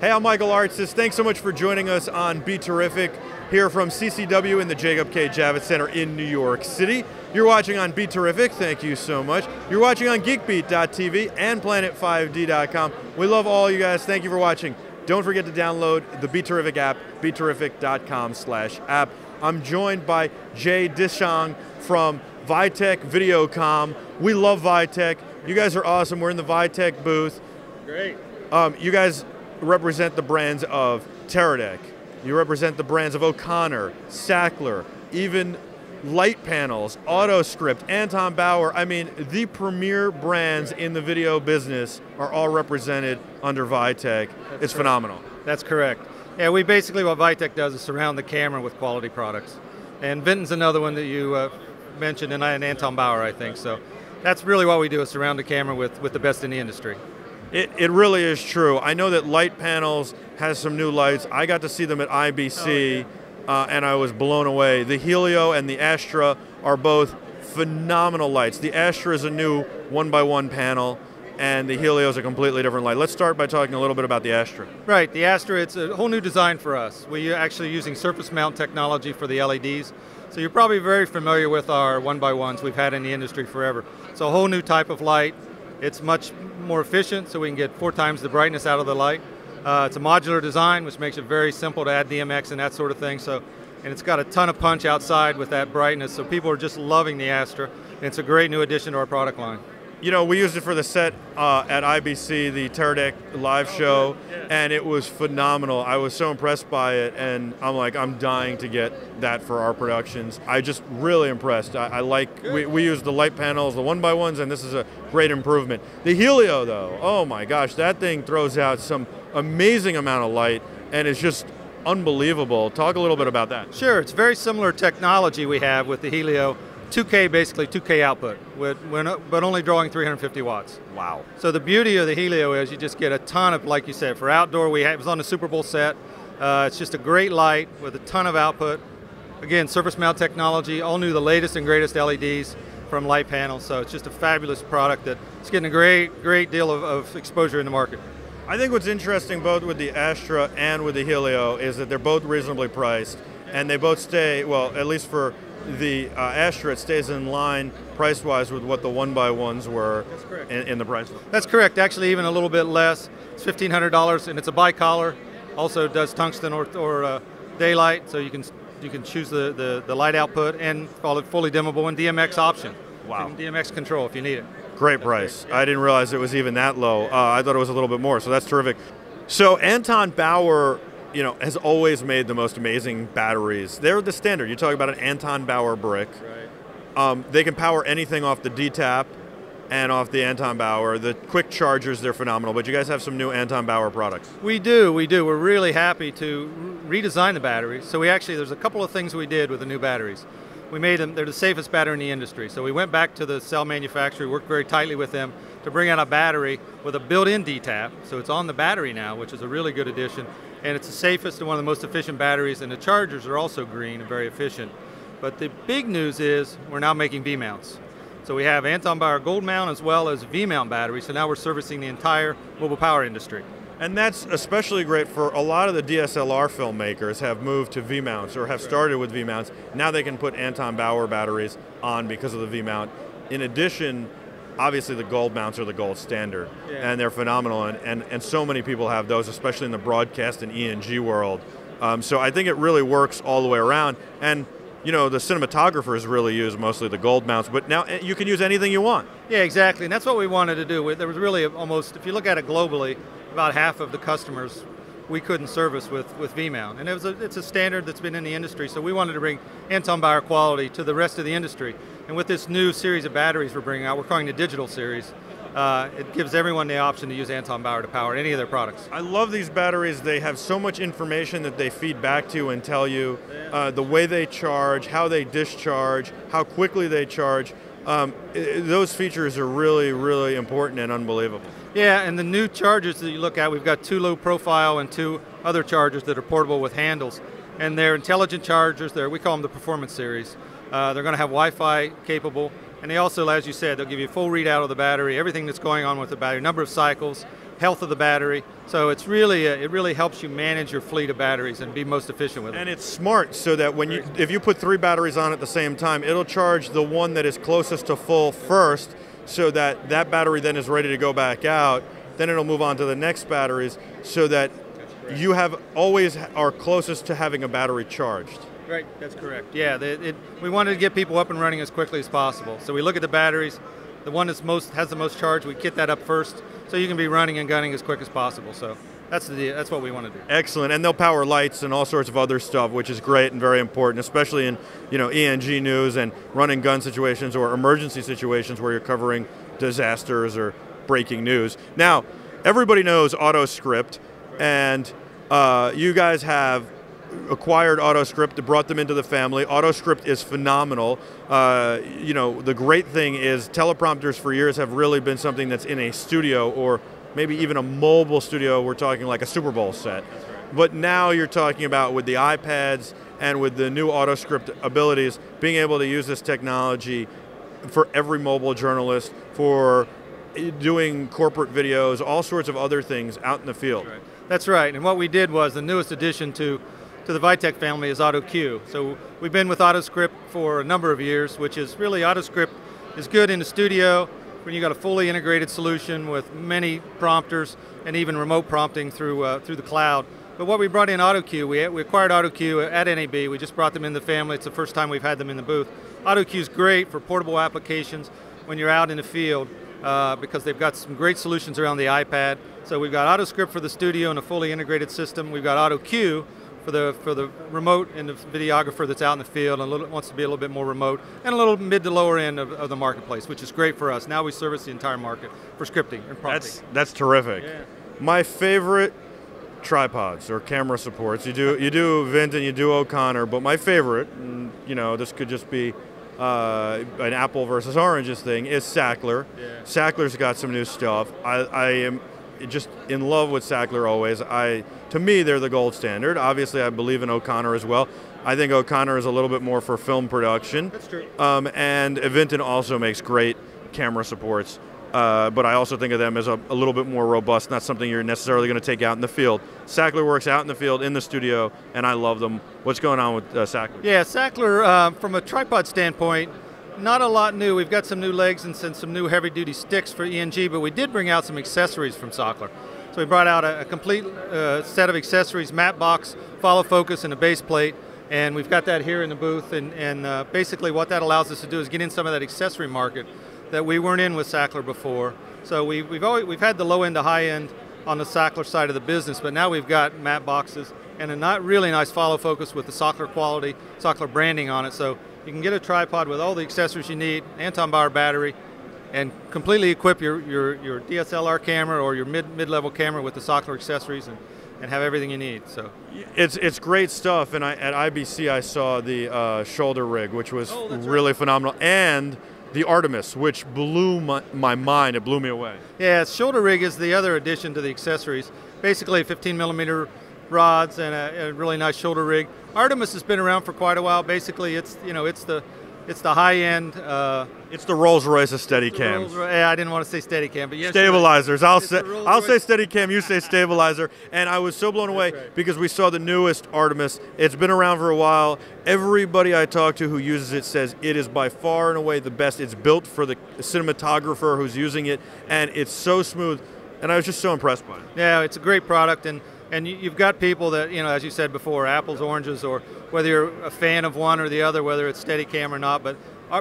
Hey, I'm Michael Artsis. Thanks so much for joining us on BeTerrific here from CCW in the Jacob K. Javits Center in New York City. You're watching on BeTerrific, thank you so much. You're watching on geekbeat.tv and planet5d.com. We love all you guys, thank you for watching. Don't forget to download the BeTerrific app, beterrific.com/app. I'm joined by Jay Dishang from VITEC VIDEOCOM. We love VITEC. You guys are awesome. We're in the VITEC booth. Great. You guys represent the brands of Teradek. You represent the brands of O'Connor, Sackler, even Light Panels, AutoScript, Anton Bauer. I mean, the premier brands in the video business are all represented under VITEC. It's phenomenal. That's correct. Yeah, what VITEC does is surround the camera with quality products. And Vinton's another one that you mentioned, and Anton Bauer, I think. So that's really what we do, is surround the camera with the best in the industry. It really is true. I know that Light Panels has some new lights. I got to see them at IBC, and I was blown away. The Helio and the Astra are both phenomenal lights. The Astra is a new 1x1 panel, and the Helio is a completely different light. Let's start by talking a little bit about the Astra. Right, the Astra, it's a whole new design for us. We're actually using surface mount technology for the LEDs. So you're probably very familiar with our 1x1s we've had in the industry forever. It's a whole new type of light. It's much more efficient, so we can get 4 times the brightness out of the light. It's a modular design, which makes it very simple to add DMX and that sort of thing. And it's got a ton of punch outside with that brightness, so people are just loving the Astra. And it's a great new addition to our product line. You know, we used it for the set at IBC, the Teradek live show, and it was phenomenal. I was so impressed by it, and I'm dying to get that for our productions. I just really impressed. We used the Light Panels, the 1x1s, and this is a great improvement. The Helio, though, oh my gosh, that thing throws out some amazing amount of light, and it's just unbelievable. Talk a little bit about that. Sure, it's very similar technology we have with the Helio. 2K, basically 2K output, but only drawing 350 watts. Wow. So the beauty of the Helio is you just get a ton of, like you said, for outdoor, it was on the Super Bowl set. It's just a great light with a ton of output. Again, surface mount technology, all new, the latest and greatest LEDs from Light Panels. So it's just a fabulous product that's getting a great deal of exposure in the market. I think what's interesting both with the Astra and with the Helio is that they're both reasonably priced, and they both stay, well, at least for the Astra, it stays in line price-wise with what the 1x1s were in the price. That's correct. Actually, even a little bit less. It's $1,500, and it's a bicolor. Also does tungsten or daylight, so you can choose the light output and call it fully dimmable and DMX option. Wow. So DMX control if you need it. Great price. I didn't realize it was even that low. I thought it was a little bit more, so that's terrific. So Anton Bauer, you know, has always made the most amazing batteries. They're the standard. You talk about an Anton Bauer brick. Right. They can power anything off the DTAP and off the Anton Bauer. The quick chargers, they're phenomenal, but you guys have some new Anton Bauer products. We do. We're really happy to redesign the batteries. So there's a couple of things we did with the new batteries. We made them, they're the safest battery in the industry. So we went back to the cell manufacturer, worked very tightly with them to bring out a battery with a built-in DTAP. So it's on the battery now, which is a really good addition. And it's the safest and one of the most efficient batteries, and the chargers are also green and very efficient. But the big news is we're now making V-mounts. So we have Anton Bauer Gold Mount as well as V-mount batteries, so now we're servicing the entire mobile power industry. And that's especially great for a lot of the DSLR filmmakers have moved to V-mounts or have started with V-mounts. Now they can put Anton Bauer batteries on because of the V-mount. In addition, obviously the gold mounts are the gold standard, and they're phenomenal, and so many people have those, especially in the broadcast and ENG world. So I think it really works all the way around, and you know, the cinematographers really use mostly the gold mounts, but now you can use anything you want. Yeah, exactly, and that's what we wanted to do. There was really almost, if you look at it globally, about half of the customers we couldn't service with V-mount, and it's a standard that's been in the industry, so we wanted to bring Anton Bauer quality to the rest of the industry. And with this new series of batteries we're bringing out, we're calling the digital series, it gives everyone the option to use Anton Bauer to power any of their products. I love these batteries. They have so much information that they feed back to you and tell you the way they charge, how they discharge, how quickly they charge. Those features are really, really important and unbelievable. Yeah, and the new chargers that you look at, we've got 2 low profile and 2 other chargers that are portable with handles. And they're intelligent chargers. We call them the Performance Series. They're going to have Wi-Fi capable. And they also, as you said, they'll give you a full readout of the battery, everything that's going on with the battery, number of cycles, health of the battery. So it's really, it really helps you manage your fleet of batteries and be most efficient with it. And it's smart so that when if you put 3 batteries on at the same time, it'll charge the one that is closest to full first, so that that battery then is ready to go back out. Then it'll move on to the next batteries, so that you have always are closest to having a battery charged. Right, that's correct. Yeah, we wanted to get people up and running as quickly as possible. So we look at the batteries, the one that's has the most charge, we kit that up first, so you can be running and gunning as quick as possible. So that's what we want to do. Excellent, and they'll power lights and all sorts of other stuff, which is great and very important, especially in ENG news and run and gun situations or emergency situations where you're covering disasters or breaking news. Now, everybody knows AutoScript, and you guys have acquired AutoScript, brought them into the family. AutoScript is phenomenal. The great thing is teleprompters for years have really been something that's in a studio or maybe even a mobile studio. We're talking like a Super Bowl set. But now you're talking about with the iPads and with the new AutoScript abilities, being able to use this technology for every mobile journalist, for doing corporate videos, all sorts of other things out in the field. That's right, and what we did was the newest addition to the VITEC family is AutoQ. So we've been with AutoScript for a number of years, which is really, AutoScript is good in the studio when you got a fully integrated solution with many prompters and even remote prompting through the cloud. But what we brought in AutoQ, we acquired AutoQ at NAB, we just brought them in the family, it's the first time we've had them in the booth. AutoQ is great for portable applications when you're out in the field because they've got some great solutions around the iPad. So we've got AutoScript for the studio and a fully integrated system, we've got AutoQ for the remote and the videographer that's out in the field and wants to be a little bit more remote, and a little mid to lower end of the marketplace, which is great for us. Now we service the entire market for scripting and prompting. That's terrific. Yeah. My favorite tripods or camera supports, you do Vint and you do O'Connor, but my favorite, and this could just be an apple versus oranges thing, is Sackler. Yeah. Sackler's got some new stuff. I am just in love with Sackler always. To me, they're the gold standard. Obviously, I believe in O'Connor as well. I think O'Connor is a little bit more for film production. That's true. And Vinton also makes great camera supports. But I also think of them as a little bit more robust, not something you're necessarily going to take out in the field. Sackler works out in the field, in the studio, and I love them. What's going on with Sackler? Yeah, Sackler, from a tripod standpoint, not a lot new. We've got some new legs and some new heavy-duty sticks for ENG, but we did bring out some accessories from Sackler. So we brought out a complete set of accessories, matte box, follow focus, and a base plate, and we've got that here in the booth, and basically what that allows us to do is get in some of that accessory market that we weren't in with Sackler before. So we've had the low end to high end on the Sackler side of the business, but now we've got matte boxes and a really nice follow focus with the Sackler quality, Sackler branding on it. So you can get a tripod with all the accessories you need, Anton Bauer battery, and completely equip your DSLR camera or your mid-level camera with the Sackler accessories and have everything you need. So it's great stuff. And at IBC I saw the shoulder rig, which was really phenomenal, and the Artemis, which blew my mind. It blew me away. Yeah, shoulder rig is the other addition to the accessories. Basically 15mm rods and a really nice shoulder rig. Artemis has been around for quite a while. Basically, it's the high end. It's the Rolls Royce of Steadicams. Yeah, I didn't want to say Steadicam, but yes. Stabilizers. I'll say Steadicam. You say stabilizer. And I was so blown away because we saw the newest Artemis. It's been around for a while. Everybody I talk to who uses it says it is by far and away the best. It's built for the cinematographer who's using it, and it's so smooth. And I was just so impressed by it. Yeah, it's a great product, and you've got people that, as you said before, apples, oranges, or whether you're a fan of one or the other, whether it's Steadicam or not, but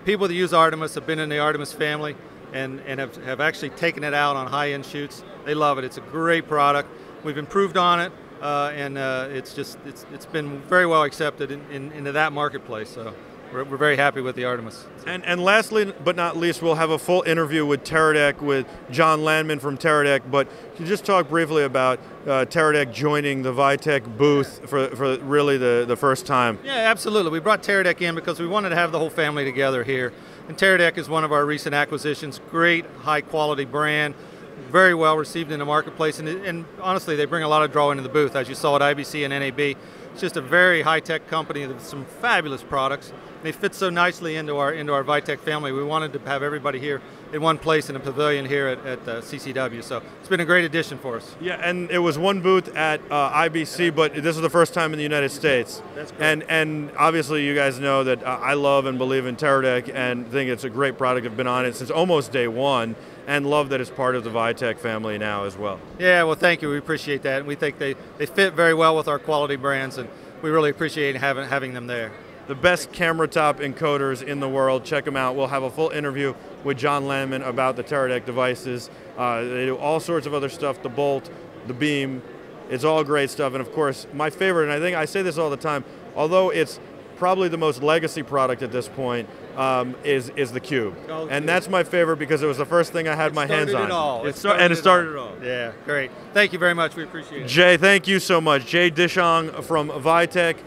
people that use Artemis have been in the Artemis family and have actually taken it out on high-end shoots. They love it. It's a great product. We've improved on it, and it's been very well accepted into that marketplace. So we're very happy with the Artemis. And lastly, but not least, we'll have a full interview with Teradek, with John Landman from Teradek. But can you just talk briefly about Teradek joining the VITEC booth for really the first time? Yeah, absolutely. We brought Teradek in because we wanted to have the whole family together here. And Teradek is one of our recent acquisitions. Great, high-quality brand, very well received in the marketplace. And honestly, they bring a lot of draw into the booth, as you saw at IBC and NAB. It's just a very high-tech company with some fabulous products. They fit so nicely into our VITEC family. We wanted to have everybody here in one place in a pavilion here at CCW. So it's been a great addition for us. Yeah, and it was one booth at IBC, but this is the first time in the United States. That's great. And obviously you guys know that I love and believe in TerraDeck and think it's a great product. I've been on it since almost day one and love that it's part of the VITEC family now as well. Yeah, well thank you, we appreciate that. And we think they fit very well with our quality brands, and we really appreciate having them there. The best camera top encoders in the world. Check them out. We'll have a full interview with John Landman about the TerraDeck devices. They do all sorts of other stuff, the Bolt, the Beam. It's all great stuff. And of course, my favorite, and I think I say this all the time, although it's probably the most legacy product at this point, is the Cube. Oh, and that's my favorite because it was the first thing I had my hands on. It started it all. Yeah, great. Thank you very much, we appreciate it. Jay, thank you so much. Jay Dishong from VITEC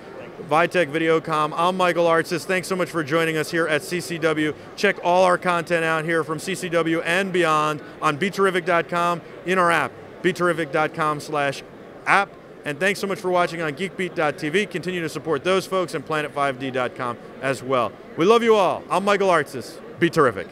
Videocom. I'm Michael Artsis. Thanks so much for joining us here at CCW. Check all our content out here from CCW and beyond on BeTerrific.com, in our app, BeTerrific.com/app. And thanks so much for watching on GeekBeat.tv. Continue to support those folks and Planet5D.com as well. We love you all. I'm Michael Artsis. Be terrific.